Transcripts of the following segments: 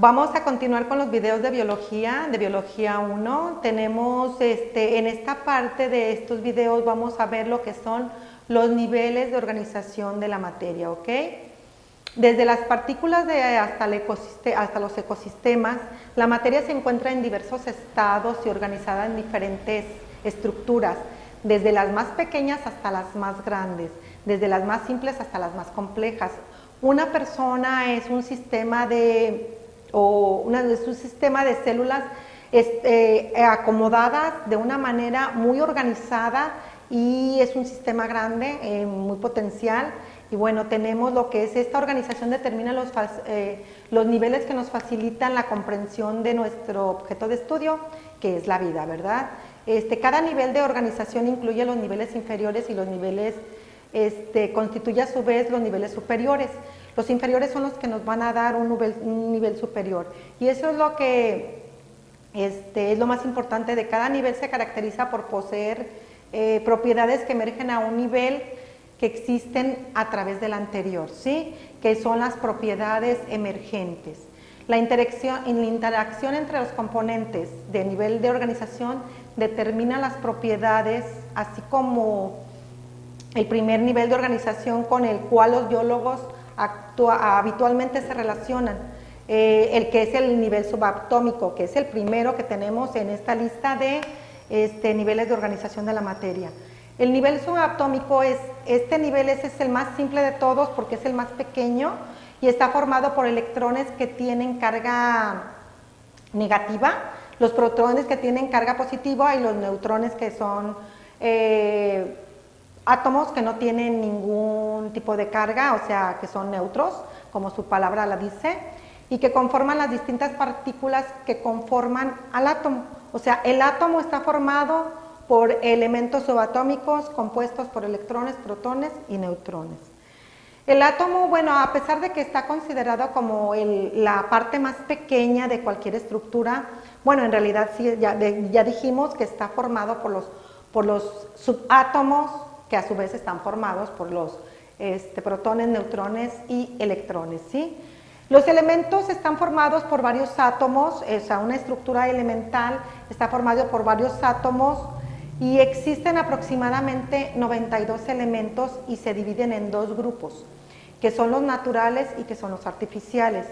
Vamos a continuar con los videos de biología 1. Tenemos en esta parte de estos videos vamos a ver lo que son los niveles de organización de la materia, ¿ok? Desde las partículas hasta los ecosistemas, la materia se encuentra en diversos estados y organizada en diferentes estructuras, desde las más pequeñas hasta las más grandes, desde las más simples hasta las más complejas. Una persona es un sistema de células acomodadas de una manera muy organizada y es un sistema grande, muy potencial. Y bueno, tenemos lo que es esta organización determina los niveles que nos facilitan la comprensión de nuestro objeto de estudio, que es la vida, ¿verdad? Cada nivel de organización incluye los niveles inferiores y los niveles, constituye a su vez los niveles superiores. Los inferiores son los que nos van a dar un nivel superior. Y eso es lo que es lo más importante de cada nivel. Se caracteriza por poseer propiedades que emergen a un nivel que existen a través del anterior, ¿sí? Que son las propiedades emergentes. La interacción entre los componentes de nivel de organización determina las propiedades, así como el primer nivel de organización con el cual los biólogos habitualmente se relacionan, el que es el nivel subatómico, que es el primero que tenemos en esta lista de niveles de organización de la materia. El nivel subatómico este nivel es el más simple de todos porque es el más pequeño y está formado por electrones que tienen carga negativa, los protones que tienen carga positiva y los neutrones que son átomos que no tienen ningún tipo de carga, o sea, que son neutros, como su palabra la dice, y que conforman las distintas partículas que conforman al átomo. O sea, el átomo está formado por elementos subatómicos compuestos por electrones, protones y neutrones. El átomo, bueno, a pesar de que está considerado como la parte más pequeña de cualquier estructura, bueno, en realidad sí, ya dijimos que está formado por los subatómos, que a su vez están formados por los protones, neutrones y electrones, ¿sí? Los elementos están formados por varios átomos, o sea, una estructura elemental está formada por varios átomos y existen aproximadamente 92 elementos y se dividen en dos grupos, que son los naturales y que son los artificiales.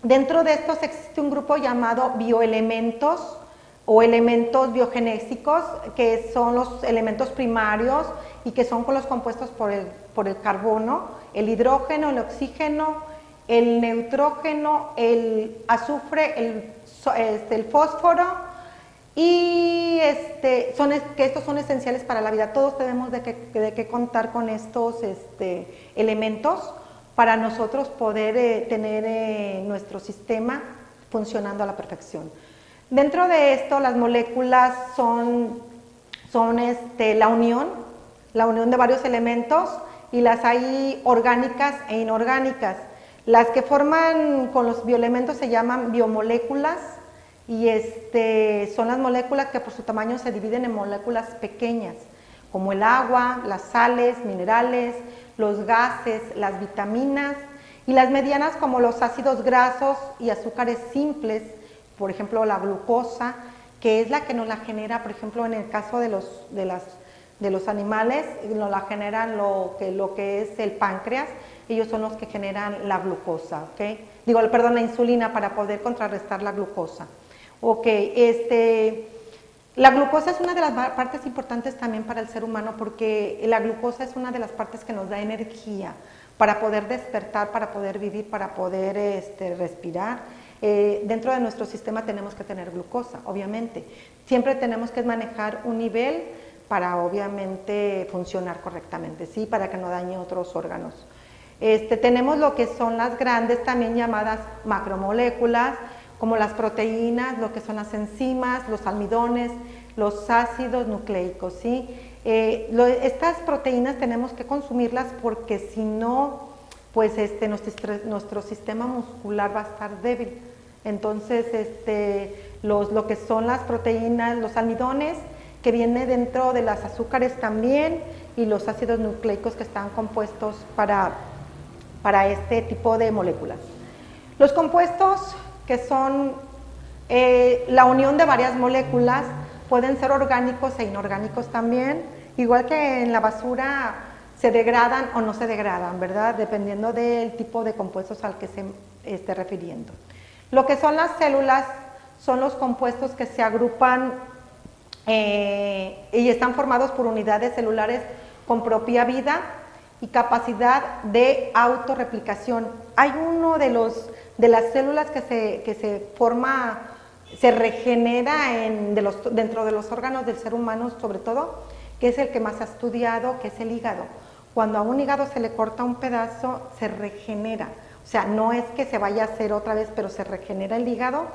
Dentro de estos existe un grupo llamado bioelementos, o elementos biogenésicos, que son los elementos primarios y que son los compuestos por el carbono, el hidrógeno, el oxígeno, el neutrógeno, el azufre, el fósforo, y que estos son esenciales para la vida. Todos debemos de que contar con estos elementos para nosotros poder tener nuestro sistema funcionando a la perfección. Dentro de esto, las moléculas son la unión de varios elementos, y las hay orgánicas e inorgánicas. Las que forman con los bioelementos se llaman biomoléculas, y son las moléculas que por su tamaño se dividen en moléculas pequeñas, como el agua, las sales, minerales, los gases, las vitaminas, y las medianas como los ácidos grasos y azúcares simples, por ejemplo la glucosa, que es la que nos la genera, por ejemplo en el caso de los animales, nos la generan lo que es el páncreas, ellos son los que generan la glucosa, ¿ok? La insulina para poder contrarrestar la glucosa. Ok, la glucosa es una de las partes importantes también para el ser humano, porque la glucosa es una de las partes que nos da energía para poder despertar, para poder vivir, para poder respirar. Dentro de nuestro sistema tenemos que tener glucosa, obviamente. Siempre tenemos que manejar un nivel para obviamente funcionar correctamente, ¿sí? Para que no dañe otros órganos. Tenemos lo que son las grandes, también llamadas macromoléculas, como las proteínas, lo que son las enzimas, los almidones, los ácidos nucleicos, ¿sí? Estas proteínas tenemos que consumirlas porque si no, pues nuestro sistema muscular va a estar débil. Entonces, lo que son las proteínas, los almidones, que viene dentro de las azúcares también, y los ácidos nucleicos que están compuestos para este tipo de moléculas. Los compuestos, que son la unión de varias moléculas, pueden ser orgánicos e inorgánicos también, igual que en la basura se degradan o no se degradan, ¿verdad? Dependiendo del tipo de compuestos al que se esté refiriendo. Lo que son las células son los compuestos que se agrupan y están formados por unidades celulares con propia vida y capacidad de autorreplicación. Hay uno de las células que se forma, se regenera dentro de los órganos del ser humano, sobre todo, que es el que más se ha estudiado, que es el hígado. Cuando a un hígado se le corta un pedazo, se regenera. O sea, no es que se vaya a hacer otra vez, pero se regenera el hígado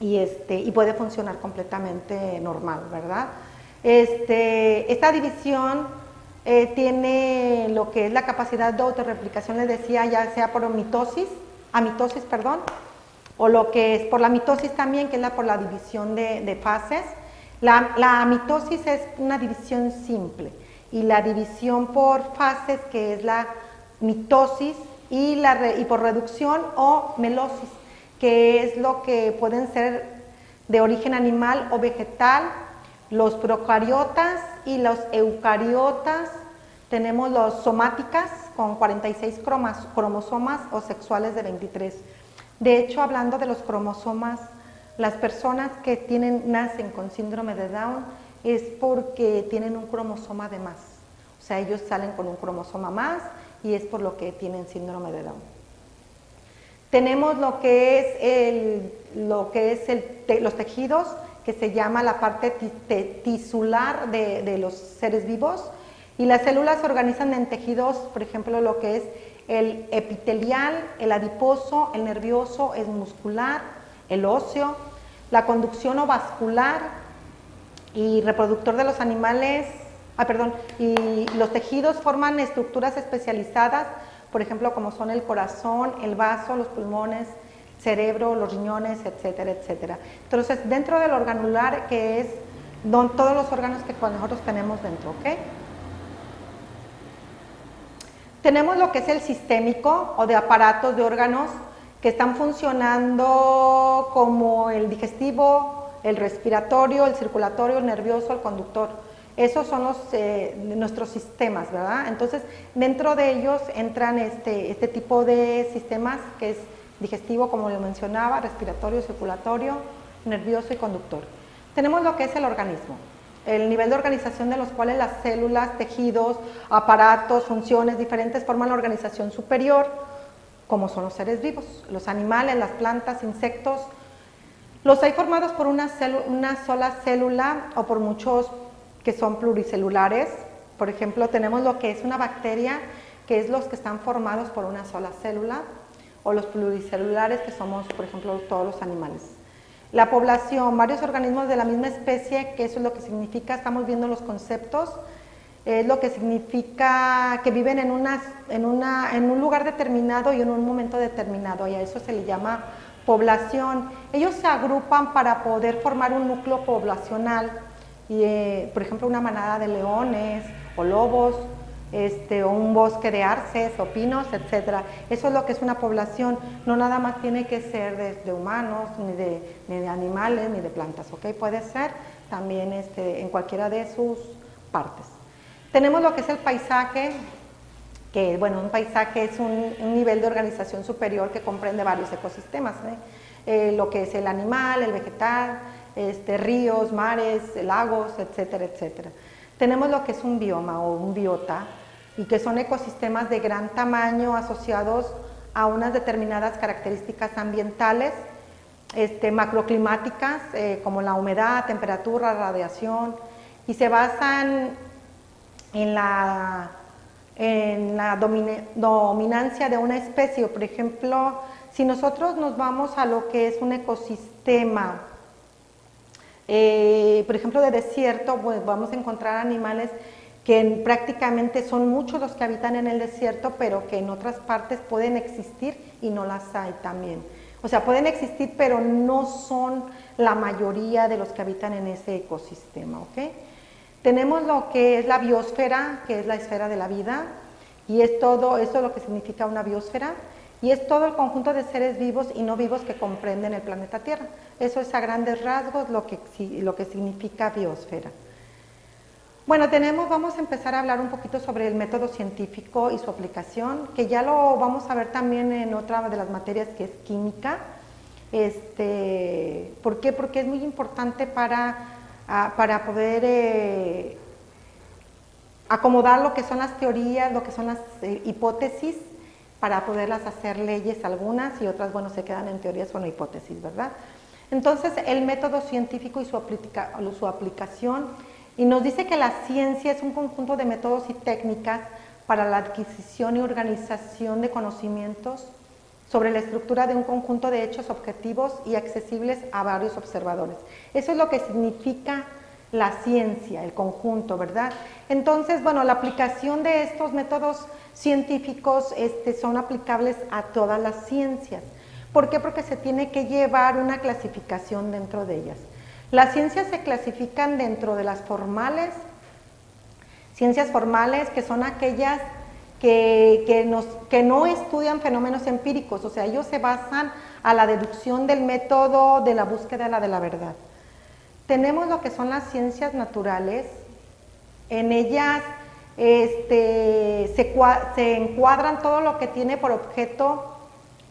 y puede funcionar completamente normal, ¿verdad? Esta división tiene lo que es la capacidad de autorreplicación, les decía, ya sea por amitosis, o lo que es por la mitosis también, que es por la división de fases. La mitosis es una división simple, y la división por fases, que es la mitosis, y por reducción o melosis, que es lo que pueden ser de origen animal o vegetal, los procariotas y los eucariotas. Tenemos los somáticas con 46 cromosomas o sexuales de 23. De hecho, hablando de los cromosomas, las personas que nacen con síndrome de Down es porque tienen un cromosoma de más. O sea, ellos salen con un cromosoma más y es por lo que tienen síndrome de Down. Tenemos lo que es los tejidos, que se llama la parte tisular de los seres vivos, y las células se organizan en tejidos, por ejemplo, lo que es el epitelial, el adiposo, el nervioso, el muscular, el óseo, la conducción o vascular y reproductor de los animales, y los tejidos forman estructuras especializadas, por ejemplo, como son el corazón, el vaso, los pulmones, cerebro, los riñones, etcétera, etcétera. Entonces, dentro del organular, que es todos los órganos que nosotros tenemos dentro, ¿ok? Tenemos lo que es el sistémico, o de aparatos de órganos que están funcionando como el digestivo, el respiratorio, el circulatorio, el nervioso, el conductor. Esos son nuestros sistemas, ¿verdad? Entonces, dentro de ellos entran este tipo de sistemas, que es digestivo, como lo mencionaba, respiratorio, circulatorio, nervioso y conductor. Tenemos lo que es el organismo, el nivel de organización de los cuales las células, tejidos, aparatos, funciones diferentes forman la organización superior, como son los seres vivos, los animales, las plantas, insectos. Los hay formados por una sola célula o por muchos que son pluricelulares. Por ejemplo, tenemos lo que es una bacteria, que es los que están formados por una sola célula, o los pluricelulares, que somos, por ejemplo, todos los animales. La población, varios organismos de la misma especie, que eso es lo que significa, estamos viendo los conceptos, es lo que significa que viven en un lugar determinado y en un momento determinado, y a eso se le llama población. Ellos se agrupan para poder formar un núcleo poblacional, y, por ejemplo, una manada de leones o lobos, o un bosque de arces o pinos, etcétera. Eso es lo que es una población. No nada más tiene que ser de humanos, ni de animales, ni de plantas, ¿ok? Puede ser también en cualquiera de sus partes. Tenemos lo que es el paisaje, que, bueno, un paisaje es un nivel de organización superior que comprende varios ecosistemas, lo que es el animal, el vegetal, ríos, mares, lagos, etcétera, etcétera. Tenemos lo que es un bioma o un biota, y que son ecosistemas de gran tamaño asociados a unas determinadas características ambientales, macroclimáticas, como la humedad, temperatura, radiación, y se basan en la dominancia de una especie. Por ejemplo, si nosotros nos vamos a lo que es un ecosistema, por ejemplo, de desierto, pues vamos a encontrar animales que prácticamente son muchos los que habitan en el desierto, pero que en otras partes pueden existir y no las hay también. O sea, pueden existir, pero no son la mayoría de los que habitan en ese ecosistema, ¿ok? Tenemos lo que es la biosfera, que es la esfera de la vida, y es todo, eso es lo que significa una biosfera. y es todo el conjunto de seres vivos y no vivos que comprenden el planeta Tierra. Eso es a grandes rasgos lo que significa biosfera. Bueno, vamos a empezar a hablar un poquito sobre el método científico y su aplicación, que ya lo vamos a ver también en otra de las materias que es química. ¿Por qué? Porque es muy importante para poder acomodar lo que son las teorías, lo que son las hipótesis, para poderlas hacer leyes algunas y otras, bueno, se quedan en teorías o hipótesis, ¿verdad? Entonces, el método científico y su aplicación, y nos dice que la ciencia es un conjunto de métodos y técnicas para la adquisición y organización de conocimientos sobre la estructura de un conjunto de hechos objetivos y accesibles a varios observadores. Eso es lo que significa la ciencia, el conjunto, ¿verdad? Entonces, bueno, la aplicación de estos métodos científicos son aplicables a todas las ciencias. ¿Por qué? Porque se tiene que llevar una clasificación dentro de ellas. Las ciencias se clasifican dentro de las formales, ciencias formales, que son aquellas que no estudian fenómenos empíricos, o sea, ellos se basan a la deducción del método de la búsqueda de la verdad. Tenemos lo que son las ciencias naturales, en ellas se encuadran todo lo que tiene por objeto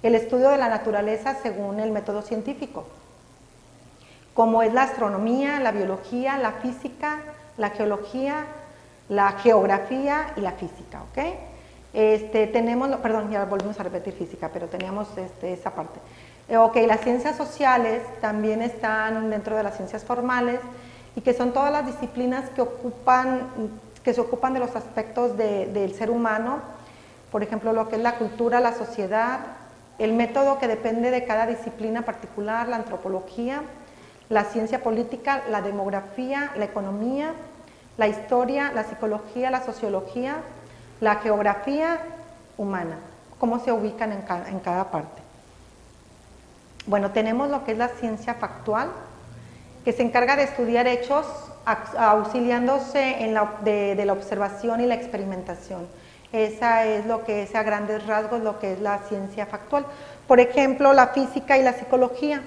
el estudio de la naturaleza según el método científico, como es la astronomía, la biología, la física, la geología, la geografía y la física, ¿ok? Perdón, ya volvimos a repetir física, pero teníamos esa parte. Ok, las ciencias sociales también están dentro de las ciencias formales y que son todas las disciplinas que se ocupan de los aspectos del ser humano, por ejemplo, lo que es la cultura, la sociedad, el método que depende de cada disciplina particular, la antropología, la ciencia política, la demografía, la economía, la historia, la psicología, la sociología, la geografía humana, cómo se ubican en cada parte. Bueno, tenemos lo que es la ciencia factual, que se encarga de estudiar hechos auxiliándose de la observación y la experimentación. Esa es lo que es a grandes rasgos lo que es la ciencia factual. Por ejemplo, la física y la psicología,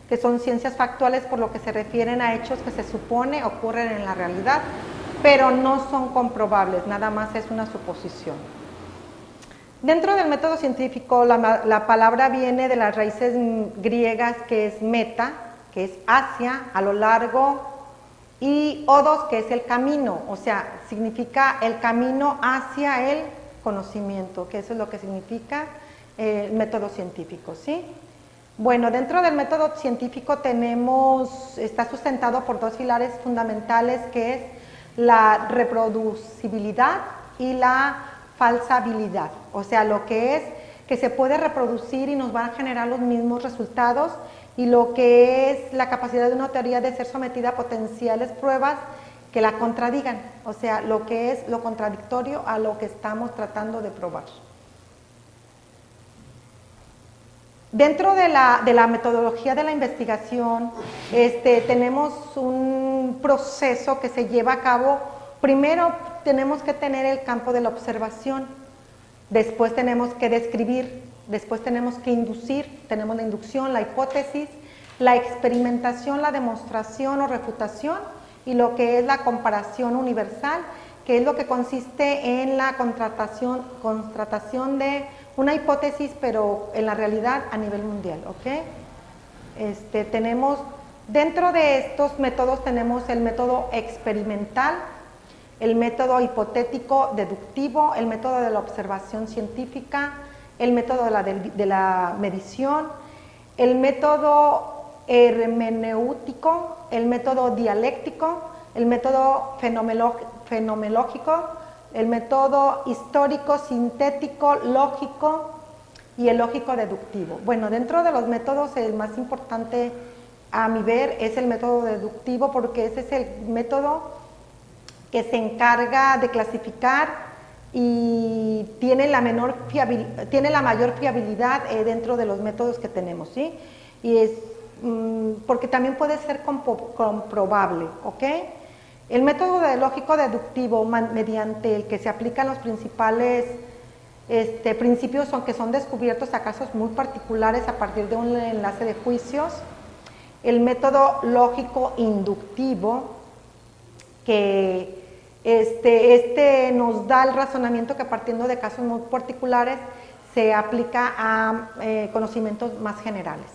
que son ciencias factuales por lo que se refieren a hechos que se supone ocurren en la realidad, pero no son comprobables, nada más es una suposición. Dentro del método científico, la palabra viene de las raíces griegas, que es meta, que es hacia, a lo largo, y odos, que es el camino, o sea, significa el camino hacia el conocimiento, que eso es lo que significa el método científico, ¿sí? Bueno, dentro del método científico está sustentado por dos pilares fundamentales, que es la reproducibilidad y la falsabilidad, o sea, lo que es que se puede reproducir y nos van a generar los mismos resultados, y lo que es la capacidad de una teoría de ser sometida a potenciales pruebas que la contradigan, o sea, lo que es lo contradictorio a lo que estamos tratando de probar. Dentro de la metodología de la investigación, tenemos un proceso que se lleva a cabo. Primero tenemos que tener el campo de la observación, después tenemos que describir, después tenemos que inducir, tenemos la inducción, la hipótesis, la experimentación, la demostración o refutación, y lo que es la comparación universal, que es lo que consiste en la constatación de una hipótesis, pero en la realidad a nivel mundial, ¿ok? Dentro de estos métodos tenemos el método experimental, el método hipotético deductivo, el método de la observación científica, el método de la medición, el método hermenéutico, el método dialéctico, el método fenomenológico, el método histórico, sintético, lógico y el lógico deductivo. Bueno, dentro de los métodos el más importante a mi ver es el método deductivo, porque ese es el método que se encarga de clasificar y tiene la mayor fiabilidad dentro de los métodos que tenemos, ¿sí? Y es porque también puede ser comprobable, ¿ok? El método lógico deductivo, mediante el que se aplican los principales principios que son descubiertos a casos muy particulares a partir de un enlace de juicios. El método lógico inductivo, que nos da el razonamiento que partiendo de casos muy particulares se aplica a conocimientos más generales.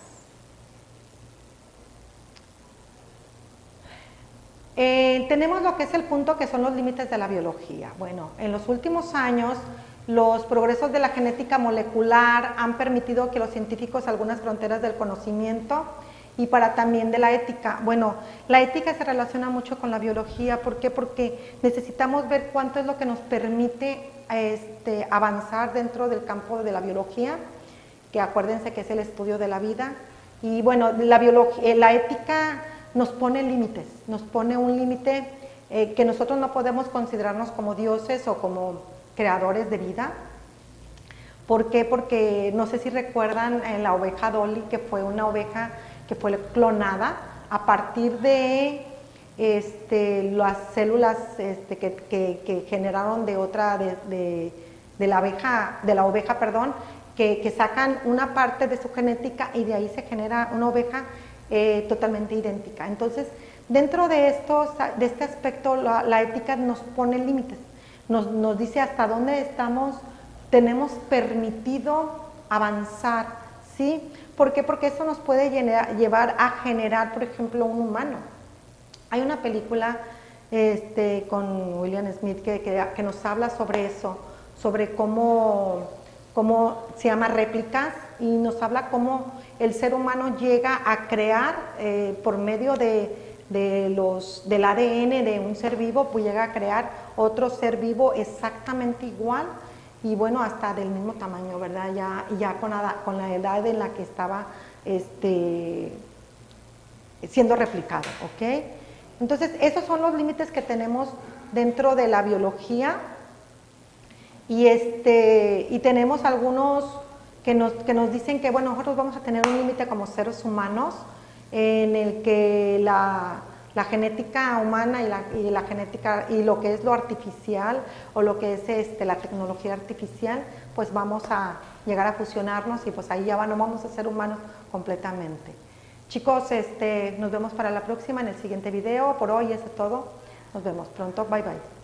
Tenemos lo que es el punto que son los límites de la biología. Bueno, en los últimos años los progresos de la genética molecular han permitido que los científicos algunas fronteras del conocimiento y para también de la ética. Bueno, la ética se relaciona mucho con la biología. ¿Por qué? Porque necesitamos ver cuánto es lo que nos permite avanzar dentro del campo de la biología, que acuérdense que es el estudio de la vida. Y bueno, la ética nos pone límites, nos pone un límite que nosotros no podemos considerarnos como dioses o como creadores de vida. ¿Por qué? Porque no sé si recuerdan la oveja Dolly, que fue una oveja que fue clonada a partir de las células que generaron de la oveja, perdón, que sacan una parte de su genética y de ahí se genera una oveja totalmente idéntica. Entonces, dentro de este aspecto, la ética nos pone límites, nos dice hasta dónde tenemos permitido avanzar, ¿sí? ¿Por qué? Porque eso nos puede llevar a generar, por ejemplo, un humano. Hay una película con William Smith que nos habla sobre eso, sobre cómo se llama Réplicas, y nos habla cómo el ser humano llega a crear por medio del ADN de un ser vivo, pues llega a crear otro ser vivo exactamente igual, y bueno, hasta del mismo tamaño, ¿verdad? Ya con la edad en la que estaba siendo replicado, ¿ok? Entonces, esos son los límites que tenemos dentro de la biología, y tenemos algunos que nos dicen que, bueno, nosotros vamos a tener un límite como seres humanos en el que la genética humana y la genética y lo que es lo artificial o lo que es la tecnología artificial, pues vamos a llegar a fusionarnos y pues ahí ya no vamos a ser humanos completamente. Chicos, nos vemos para la próxima en el siguiente video. Por hoy eso es todo. Nos vemos pronto. Bye bye.